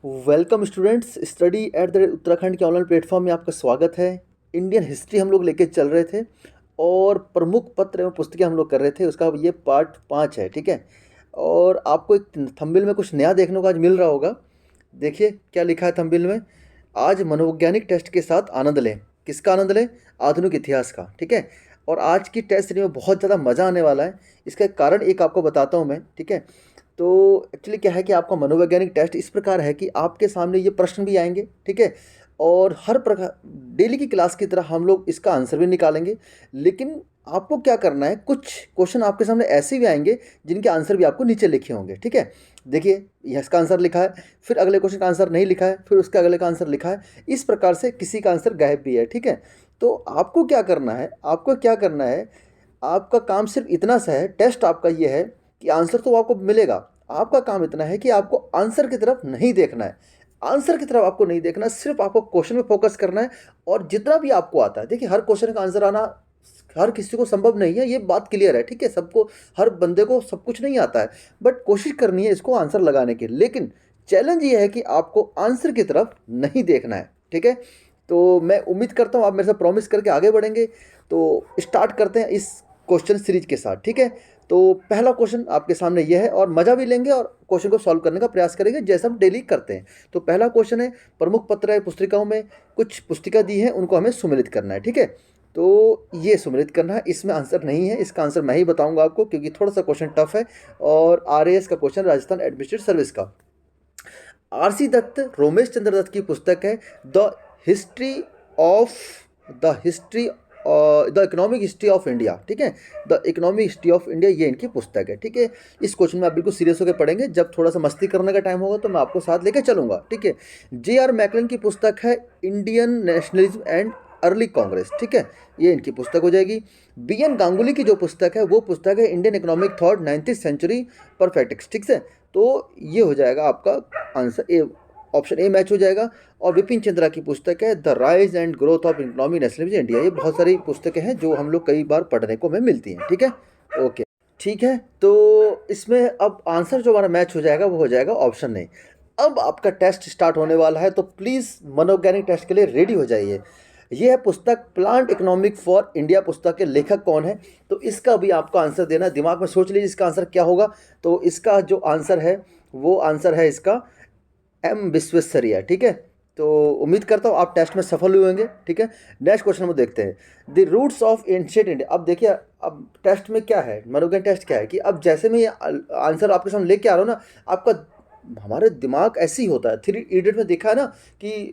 Welcome students, study at the Uttarakhand के online platform में आपका स्वागत है। इंडियन हिस्ट्री हम लोग लेके चल रहे थे और प्रमुख पत्र एवं पुस्तकें हम लोग कर रहे थे। उसका ये पार्ट 5 है, ठीक है। और आपको एक थंबनेल में कुछ नया देखने को आज मिल रहा होगा। देखिए क्या लिखा है थंबनेल में। आज मनोवैज्ञानिक टेस्ट के साथ आनंद लें। किसका आनंद लें? आधुनिक इतिहास का, ठीक है। और आज की टेस्ट सीरीज में बहुत ज़्यादा मज़ा आने वाला है। इसका एक कारण एक आपको बताता हूँ मैं, ठीक है। तो एक्चुअली क्या है कि आपका मनोवैज्ञानिक टेस्ट इस प्रकार है कि आपके सामने ये प्रश्न भी आएंगे, ठीक है। और हर प्रकार डेली की क्लास की तरह हम लोग इसका आंसर भी निकालेंगे। लेकिन आपको क्या करना है, कुछ क्वेश्चन आपके सामने ऐसे भी आएंगे जिनके आंसर भी आपको नीचे लिखे होंगे, ठीक है। देखिए यह इसका आंसर लिखा है, फिर अगले क्वेश्चन का आंसर नहीं लिखा है, फिर उसके अगले का आंसर लिखा है। इस प्रकार से किसी का आंसर गायब भी है, ठीक है। तो आपको क्या करना है, आपका काम सिर्फ इतना सा है। टेस्ट आपका ये है कि आंसर तो आपको मिलेगा, आपका काम इतना है कि आपको आंसर की तरफ नहीं देखना है। आंसर की तरफ आपको नहीं देखना है, सिर्फ आपको क्वेश्चन में फोकस करना है। और जितना भी आपको आता है, देखिए हर क्वेश्चन का आंसर आना हर किसी को संभव नहीं है, ये बात क्लियर है, ठीक है। सबको, हर बंदे को सब कुछ नहीं आता है, बट कोशिश करनी है इसको आंसर लगाने की। लेकिन चैलेंज ये है कि आपको आंसर की तरफ नहीं देखना है, ठीक है। तो मैं उम्मीद करता हूँ आप मेरे साथ प्रॉमिस करके आगे बढ़ेंगे। तो स्टार्ट करते हैं इस क्वेश्चन सीरीज के साथ, ठीक है। तो पहला क्वेश्चन आपके सामने यह है और मज़ा भी लेंगे और क्वेश्चन को सॉल्व करने का प्रयास करेंगे जैसा हम डेली करते हैं। तो पहला क्वेश्चन है, प्रमुख पत्र है पुस्तिकाओं में कुछ पुस्तिका दी है, उनको हमें सुमेलित करना है, ठीक है। तो ये सुमेलित करना है, इसमें आंसर नहीं है, इसका आंसर मैं ही बताऊंगा आपको क्योंकि थोड़ा सा क्वेश्चन टफ है। और आरएएस का क्वेश्चन, राजस्थान एडमिनिस्ट्रेटिव सर्विस का। आरसी दत्त, रोमेश चंद्र दत्त की पुस्तक है the history of the economic history of India, ठीक है। The economic history of India, ये इनकी पुस्तक है, ठीक है। इस क्वेश्चन में आप बिल्कुल सीरियस होकर पढ़ेंगे। जब थोड़ा सा मस्ती करने का टाइम होगा तो मैं आपको साथ लेकर चलूंगा, ठीक है। जे आर मैकलन की पुस्तक है Indian nationalism and early Congress, ठीक है। ये इनकी पुस्तक हो जाएगी। बी एन गांगुली की जो पुस्तक है वो पुस्तक है Indian economic thought 19th century perspectives, ठीक है। तो ये हो जाएगा आपका answer A, option A match हो जाएगा। और विपिन चंद्रा की पुस्तक है the rise and growth of economy nationalism India. ये बहुत सारी पुस्तकें हैं जो हम लोग कई बार पढ़ने को हमें मिलती हैं, ठीक है। ओके, ठीक है। तो इसमें अब आंसर जो हमारा मैच हो जाएगा वो हो जाएगा ऑप्शन ए। अब आपका टेस्ट स्टार्ट होने वाला है, तो प्लीज़ मनोवैज्ञानिक टेस्ट के लिए रेडी हो जाइए। ये है पुस्तक प्लांट इकोनॉमिक फॉर इंडिया। पुस्तक के लेखक कौन है, तो इसका भी आपको आंसर देना है। दिमाग में सोच लीजिए इसका आंसर क्या होगा। तो इसका जो आंसर है वो आंसर है इसका एम विश्वेश्वरैया, ठीक है। तो उम्मीद करता हूँ आप टेस्ट में सफल हुए होंगे, ठीक है। नेक्स्ट क्वेश्चन में देखते हैं, the roots of ancient India. अब देखिए, अब टेस्ट में क्या है, मनोविज्ञान टेस्ट क्या है कि अब जैसे मैं ये आंसर आपके सामने लेके आ रहा हूँ ना, आपका हमारे दिमाग ऐसे ही होता है। थ्री इडियट में देखा है ना कि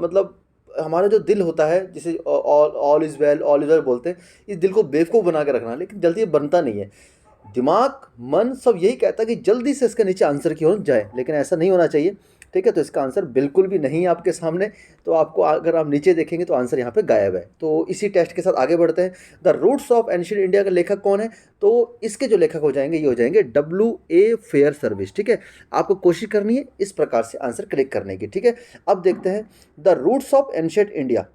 मतलब हमारा जो दिल होता है, जिसे ऑल इज वेल बोलते हैं, इस दिल को बेवकूफ़ बना के रखना, लेकिन जल्दी ये बनता नहीं है। दिमाग, मन सब यही कहता है कि जल्दी से इसके नीचे आंसर की ओर जाए, लेकिन ऐसा नहीं होना चाहिए, ठीक है। तो इसका आंसर बिल्कुल भी नहीं है आपके सामने। तो आपको अगर आप नीचे देखेंगे तो आंसर यहाँ पे गायब है। तो इसी टेस्ट के साथ आगे बढ़ते हैं। The roots of ancient India का लेखक कौन है, तो इसके जो लेखक हो जाएंगे ये हो जाएंगे W.A. फेयर सर्विस, ठीक है। आपको कोशिश करनी है इस प्रकार से आंसर क्लिक करने की, ठीक है। अब देखते हैं the roots of ancient India.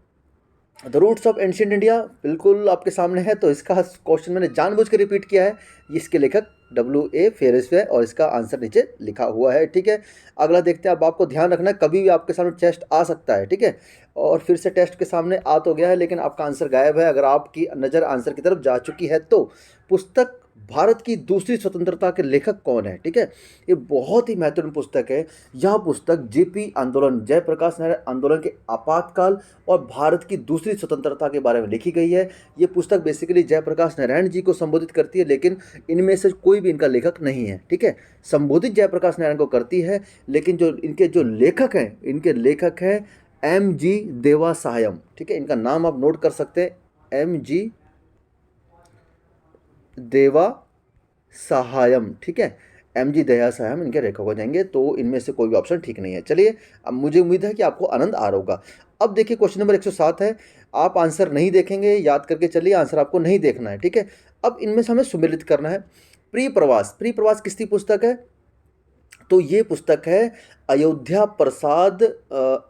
The roots of ancient India बिल्कुल आपके सामने है। तो इसका क्वेश्चन मैंने जानबूझ के रिपीट किया है। इसके लेखक W.A. फेरिस है और इसका आंसर नीचे लिखा हुआ है, ठीक है। अगला देखते हैं। अब आपको ध्यान रखना है, कभी भी आपके सामने टेस्ट आ सकता है, ठीक है। और फिर से टेस्ट के सामने आ तो गया है, लेकिन आपका आंसर गायब है। अगर आपकी नज़र आंसर की तरफ जा चुकी है तो पुस्तक भारत की दूसरी स्वतंत्रता के लेखक कौन है, ठीक है। ये बहुत ही महत्वपूर्ण पुस्तक है। यह पुस्तक जेपी आंदोलन, जयप्रकाश नारायण आंदोलन के आपातकाल और भारत की दूसरी स्वतंत्रता के बारे में लिखी गई है। ये पुस्तक बेसिकली जयप्रकाश नारायण जी को संबोधित करती है, लेकिन इनमें से कोई भी इनका लेखक नहीं है, ठीक है। संबोधित जयप्रकाश नारायण को करती है, लेकिन जो इनके जो लेखक हैं, इनके लेखक हैं M.G. देवासायम, ठीक है। इनका नाम आप नोट कर सकते हैं, M.G. देवा सहायम, ठीक है। M.G. दया सहायम इनके लेखक हो जाएंगे। तो इनमें से कोई भी ऑप्शन ठीक नहीं है। चलिए, अब मुझे उम्मीद है कि आपको आनंद आ रहा होगा। अब देखिए क्वेश्चन नंबर 107 है। आप आंसर नहीं देखेंगे, याद करके चलिए, आंसर आपको नहीं देखना है, ठीक है। अब इनमें से हमें सुमेलित करना है। प्रिय प्रवास, प्रिय प्रवास किसकी पुस्तक है, तो ये पुस्तक है अयोध्या प्रसाद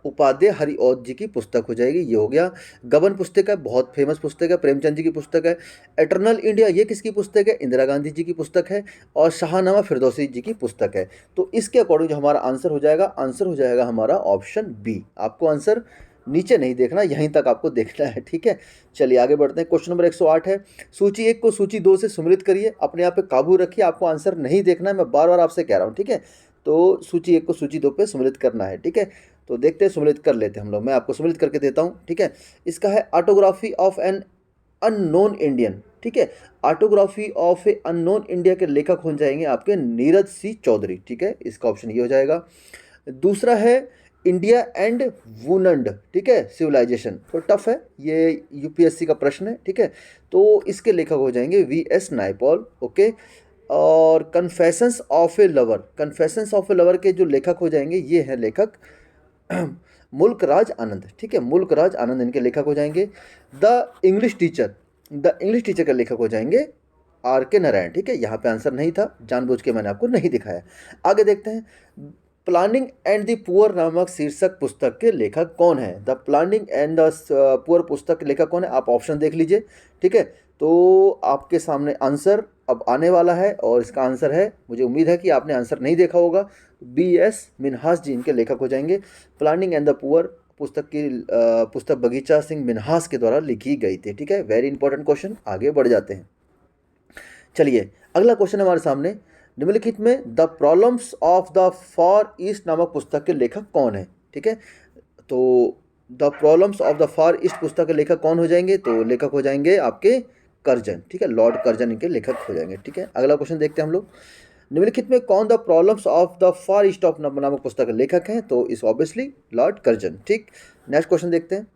उपाध्याय हरिऔध जी की पुस्तक हो जाएगी। ये हो गया। गबन पुस्तक है, बहुत फेमस पुस्तक है, प्रेमचंद जी की पुस्तक है। एटर्नल इंडिया ये किसकी पुस्तक है? इंदिरा गांधी जी की पुस्तक है। और शाहनामा फिरदौसी जी की पुस्तक है। तो इसके अकॉर्डिंग जो हमारा आंसर हो जाएगा, आंसर हो जाएगा हमारा ऑप्शन बी। आपको आंसर नीचे नहीं देखना, यहीं तक आपको देखना है, ठीक है। चलिए आगे बढ़ते हैं। क्वेश्चन नंबर 108 है, सूची 1 को सूची 2 से सम्मिलित करिए। अपने आप पे काबू रखिए, आपको आंसर नहीं देखना है, मैं बार बार आपसे कह रहा हूँ, ठीक है। तो सूची 1 को सूची 2 पे सम्मिलित करना है, ठीक है। तो देखते हैं, सम्मिलित कर लेते हैं हम लोग। मैं आपको सम्मिलित करके देता हूँ, ठीक है। इसका है autography of an unknown Indian, ठीक है। Autography of A unknown India के लेखक हो जाएंगे आपके नीरज सी चौधरी, ठीक है। इसका ऑप्शन ये हो जाएगा। दूसरा है इंडिया एंड वुनंड, ठीक है, सिविलाइजेशन। तो टफ है ये, यूपीएससी का प्रश्न है, ठीक है। तो इसके लेखक हो जाएंगे वीएस नायपॉल, ओके। और confessions of A lover, confessions of A lover के जो लेखक हो जाएंगे ये हैं लेखक मुल्क राज आनंद, ठीक है। मुल्क राज आनंद इनके लेखक हो जाएंगे। The English teacher, the English teacher के लेखक हो जाएंगे आर के नारायण, ठीक है। यहाँ पे आंसर नहीं था, जानबूझ के मैंने आपको नहीं दिखाया। आगे देखते हैं। प्लानिंग एंड द पुअर नामक शीर्षक पुस्तक के लेखक कौन है? The planning and the poor पुस्तक के लेखक कौन है? आप ऑप्शन देख लीजिए, ठीक है। तो आपके सामने आंसर अब आने वाला है और इसका आंसर है, मुझे उम्मीद है कि आपने आंसर नहीं देखा होगा, बी.एस. मिन्हास जी इनके लेखक हो जाएंगे। प्लानिंग एंड द पुअर पुस्तक बगीचा सिंह मिन्हास के द्वारा लिखी गई थी, ठीक है। Very important question. आगे बढ़ जाते हैं। चलिए अगला क्वेश्चन हमारे सामने, निम्नलिखित में the problems of the far east नामक पुस्तक के लेखक कौन है, ठीक है। तो the problems of the far east पुस्तक के लेखक कौन हो जाएंगे? तो लेखक हो जाएंगे आपके कर्जन, ठीक है। लॉर्ड कर्जन इनके लेखक हो जाएंगे, ठीक है। अगला क्वेश्चन देखते हैं हम लोग। निम्नलिखित में कौन the problems of the far east of नामक पुस्तक के लेखक हैं? तो इस ऑब्वियसली लॉर्ड कर्जन, ठीक। नेक्स्ट क्वेश्चन देखते हैं।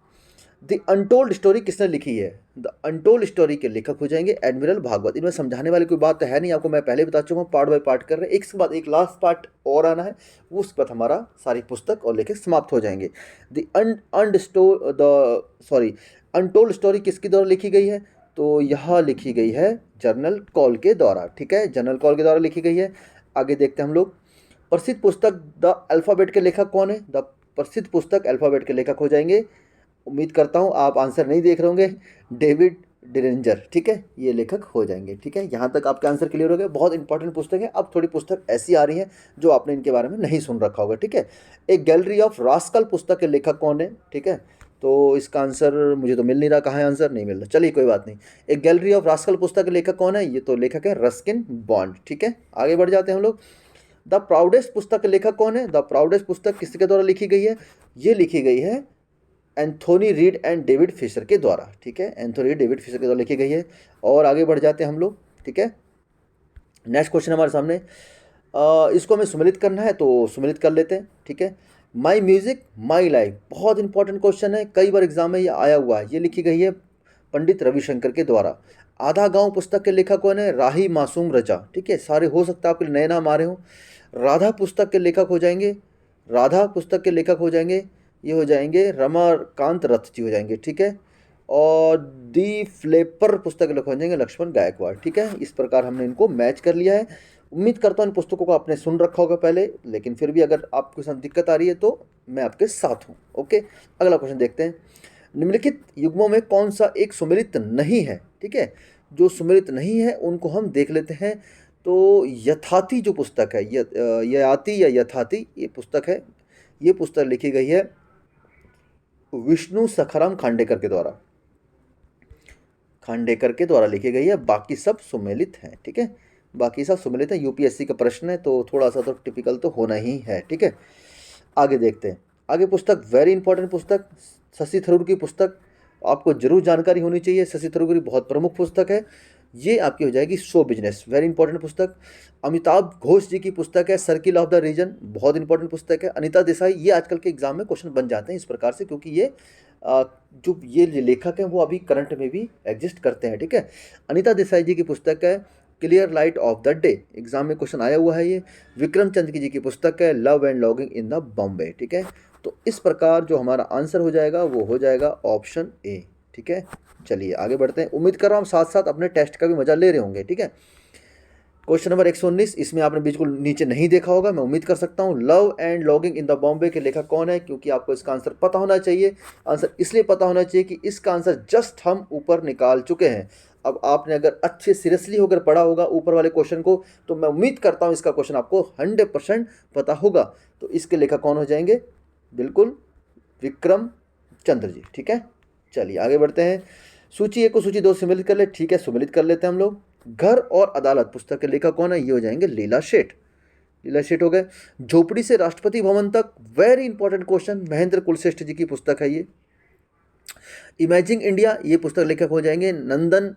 द अनटोल्ड स्टोरी किसने लिखी है? द अनटोल्ड स्टोरी के लेखक हो जाएंगे एडमिरल भागवत। इनमें समझाने वाली कोई बात तो है नहीं, आपको मैं पहले बता चुका हूँ, पार्ट बाय पार्ट कर रहे हैं। एक के बाद एक लास्ट पार्ट और आना है, वो उसके बाद हमारा सारी पुस्तक और लेखक समाप्त हो जाएंगे। अनटोल्ड स्टोरी किसके द्वारा लिखी गई है? तो यह लिखी गई है जनरल कॉल के द्वारा, ठीक है। जनरल कॉल के द्वारा लिखी गई है। आगे देखते हैं हम लोग। प्रसिद्ध पुस्तक द अल्फ़ाबेट के लेखक कौन है? द प्रसिद्ध पुस्तक अल्फ़ाबेट के लेखक हो जाएंगे, उम्मीद करता हूँ आप आंसर नहीं देख रहे होंगे, डेविड डिरेंजर, ठीक है। ये लेखक हो जाएंगे, ठीक है। यहाँ तक आपके आंसर क्लियर हो गए। बहुत इंपॉर्टेंट पुस्तक है। अब थोड़ी पुस्तक ऐसी आ रही है जो आपने इनके बारे में नहीं सुन रखा होगा, ठीक है। एक गैलरी ऑफ रास्कल पुस्तक के लेखक कौन है, ठीक है। तो इसका आंसर मुझे तो मिल नहीं रहा, कहाँ है आंसर? नहीं मिल रहा, चलिए कोई बात नहीं। एक गैलरी ऑफ रास्कल पुस्तक के लेखक कौन है? ये तो लेखक है रस्किन बॉन्ड, ठीक है। आगे बढ़ जाते हैं हम लोग। द प्राउडेस्ट पुस्तक के लेखक कौन है? द प्राउडेस्ट पुस्तक किसके द्वारा लिखी गई है? ये लिखी गई है Anthony Reid and David Fisher के द्वारा, ठीक है। एंथोनी रीड डेविड फिशर के द्वारा लिखी गई है। और आगे बढ़ जाते हैं हम लोग, ठीक है। नेक्स्ट क्वेश्चन हमारे सामने, इसको हमें सम्मिलित करना है तो सम्मिलित कर लेते हैं, ठीक है। माई म्यूजिक माई लाइफ, बहुत इंपॉर्टेंट क्वेश्चन है, कई बार एग्जाम में ये आया हुआ है। ये लिखी गई है पंडित रविशंकर के द्वारा। आधा गांव पुस्तक के लेखक कौन है? राही मासूम रजा, ठीक है। सारे हो सकता है आपके नए नाम आ रहे हो। राधा पुस्तक के लेखक हो जाएंगे, राधा पुस्तक के लेखक हो जाएंगे, ये हो जाएंगे रमाकांत रथ जी हो जाएंगे, ठीक है। और दी फ्लेपर पुस्तक के लेखक हो जाएंगे लक्ष्मण गायकवाड़, ठीक है। इस प्रकार हमने इनको मैच कर लिया है। उम्मीद करता हूँ इन पुस्तकों को आपने सुन रखा होगा पहले, लेकिन फिर भी अगर आपके साथ दिक्कत आ रही है तो मैं आपके साथ हूँ, ओके। अगला क्वेश्चन देखते हैं। निम्नलिखित युग्मों में कौन सा एक सुमेलित नहीं है, ठीक है। जो सुमेलित नहीं है उनको हम देख लेते हैं। तो यथाति जो पुस्तक है, ययाति या यथाति, ये पुस्तक है। ये पुस्तक लिखी गई है विष्णु सखाराम खांडेकर के द्वारा, खांडेकर के द्वारा लिखी गई है। बाकी सब सुमेलित हैं, ठीक है। बाकी सब सुमेलित है। यूपीएससी का प्रश्न है तो थोड़ा सा तो टिपिकल तो होना ही है, ठीक है। आगे देखते हैं। आगे पुस्तक वेरी इंपॉर्टेंट पुस्तक, शशि थरूर की पुस्तक, आपको जरूर जानकारी होनी चाहिए। शशि थरूर की बहुत प्रमुख पुस्तक है। ये आपकी हो जाएगी शो बिजनेस, वेरी इंपॉर्टेंट पुस्तक। अमिताभ घोष जी की पुस्तक है सर्किल ऑफ द रीजन, बहुत इंपॉर्टेंट पुस्तक है। अनीता देसाई, ये आजकल के एग्जाम में क्वेश्चन बन जाते हैं इस प्रकार से, क्योंकि ये जो ये लेखक हैं वो अभी करंट में भी एग्जिस्ट करते हैं, ठीक है। अनीता देसाई जी की पुस्तक है clear light of the day, exam में क्वेश्चन आया हुआ है ये। विक्रम चंद्र जी की पुस्तक है love and logging in the Bombay, ठीक है। तो इस प्रकार जो हमारा आंसर हो जाएगा वो हो जाएगा ऑप्शन ए, ठीक है। चलिए आगे बढ़ते हैं। उम्मीद कर रहा हूँ साथ साथ अपने टेस्ट का भी मजा ले रहे होंगे, ठीक है। क्वेश्चन नंबर 119, इसमें आपने बिल्कुल नीचे नहीं देखा होगा, मैं उम्मीद कर सकता हूँ। Love and logging in the Bombay के लेखक कौन है? क्योंकि आपको इसका आंसर पता होना चाहिए। आंसर इसलिए पता होना चाहिए कि इसका आंसर जस्ट हम ऊपर निकाल चुके हैं। अब आपने अगर अच्छे सीरियसली होकर पढ़ा होगा ऊपर वाले क्वेश्चन को, तो मैं उम्मीद करता हूँ इसका क्वेश्चन आपको 100% पता होगा। तो इसके लेखक कौन हो जाएंगे? बिल्कुल विक्रम चंद्र जी। ठीक है, चलिए आगे बढ़ते हैं। सूची 1 को सूची 2 सम्मिलित कर ले। ठीक है, सम्मिलित कर लेते हैं हम लोग। घर और अदालत पुस्तक के लेखक कौन है? ये हो जाएंगे लीला शेठ। लीला शेठ हो गए। झोपड़ी से राष्ट्रपति भवन तक, very important question, Mahendra Kulshreshtha ji की पुस्तक है ये। इमेजिंग इंडिया, ये पुस्तक लेखक हो जाएंगे नंदन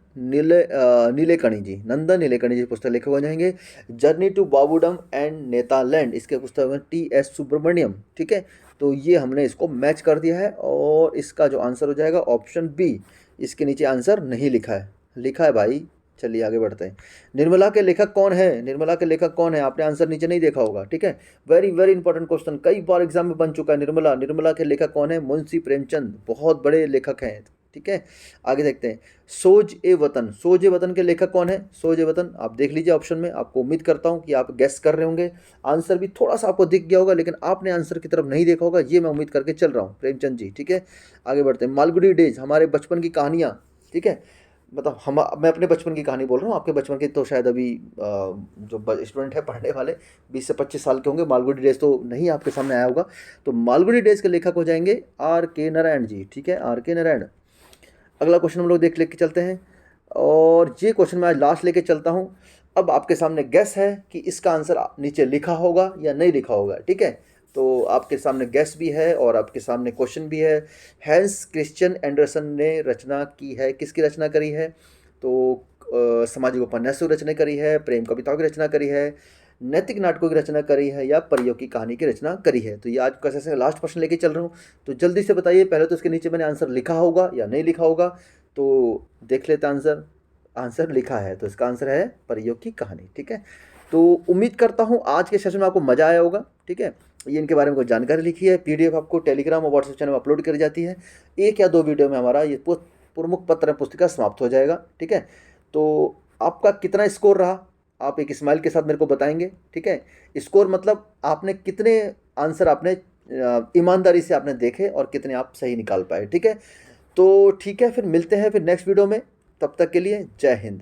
नीलेकणी जी। नंदन नीलेकणी जी पुस्तक लेखक हो जाएंगे। जर्नी टू बाबूडम एंड नेतालैंड, इसके पुस्तक टी.एस. सुब्रमण्यम। ठीक है, तो ये हमने इसको मैच कर दिया है और इसका जो आंसर हो जाएगा ऑप्शन बी। इसके नीचे आंसर नहीं लिखा है, लिखा है भाई। चलिए आगे बढ़ते हैं। निर्मला के लेखक कौन है? निर्मला के लेखक कौन है? आपने आंसर नीचे नहीं देखा होगा। ठीक है, वेरी वेरी इंपॉर्टेंट क्वेश्चन, कई बार एग्जाम में बन चुका है। निर्मला, निर्मला के लेखक कौन है? मुंशी प्रेमचंद, बहुत बड़े लेखक हैं। ठीक है, आगे देखते हैं। सोज ए वतन, सोज ए वतन के लेखक कौन है? सोज ए वतन आप देख लीजिए ऑप्शन में। आपको उम्मीद करता हूं कि आप गेस कर रहे होंगे। आंसर भी थोड़ा सा आपको दिख गया होगा, लेकिन आपने आंसर की तरफ नहीं देखा होगा, ये मैं उम्मीद करके चल रहा हूँ। प्रेमचंद जी। ठीक है, आगे बढ़ते हैं। मालगुडी डेज, हमारे बचपन की कहानियाँ। ठीक है, मतलब मैं अपने बचपन की कहानी बोल रहा हूँ, आपके बचपन की तो शायद अभी जो स्टूडेंट है पढ़ने वाले 20 से 25 साल के होंगे। मालगुडी डेज तो नहीं आपके सामने आया होगा। तो मालगुडी डेज के लेखक हो जाएंगे R.K. नारायण जी। ठीक है, R.K. नारायण। अगला क्वेश्चन हम लोग देख लेके चलते हैं, और ये क्वेश्चन मैं आज लास्ट लेके चलता हूँ। अब आपके सामने गैस है कि इसका आंसर नीचे लिखा होगा या नहीं लिखा होगा। ठीक है, तो आपके सामने गैस भी है और आपके सामने क्वेश्चन भी है। हैंस क्रिश्चियन एंडरसन ने रचना की है, किसकी रचना करी है? तो सामाजिक उपन्यासों की रचना करी है, प्रेम कविताओं की रचना करी है, नैतिक नाटकों की रचना करी है, या परियों की कहानी की रचना करी है? तो ये आज का सेशन लास्ट प्रश्न लेके चल रहा हूँ, तो जल्दी से बताइए। पहले तो इसके नीचे मैंने आंसर लिखा होगा या नहीं लिखा होगा, तो देख लेते आंसर। आंसर लिखा है, तो इसका आंसर है परियों की कहानी। ठीक है, तो उम्मीद करता हूँ आज के सेशन में आपको मज़ा आया होगा। ठीक है, ये इनके बारे में कोई जानकारी लिखी है, PDF आपको टेलीग्राम और व्हाट्सएप चैनल में अपलोड करी जाती है। 1 या 2 वीडियो में हमारा ये प्रमुख पत्र पुस्तिका समाप्त हो जाएगा। ठीक है, तो आपका कितना स्कोर रहा, आप एक स्माइल के साथ मेरे को बताएंगे। ठीक है, स्कोर मतलब आपने कितने आंसर आपने ईमानदारी से आपने देखे और कितने आप सही निकाल पाए। ठीक है, तो ठीक है, फिर मिलते हैं फिर नेक्स्ट वीडियो में। तब तक के लिए जय हिंद।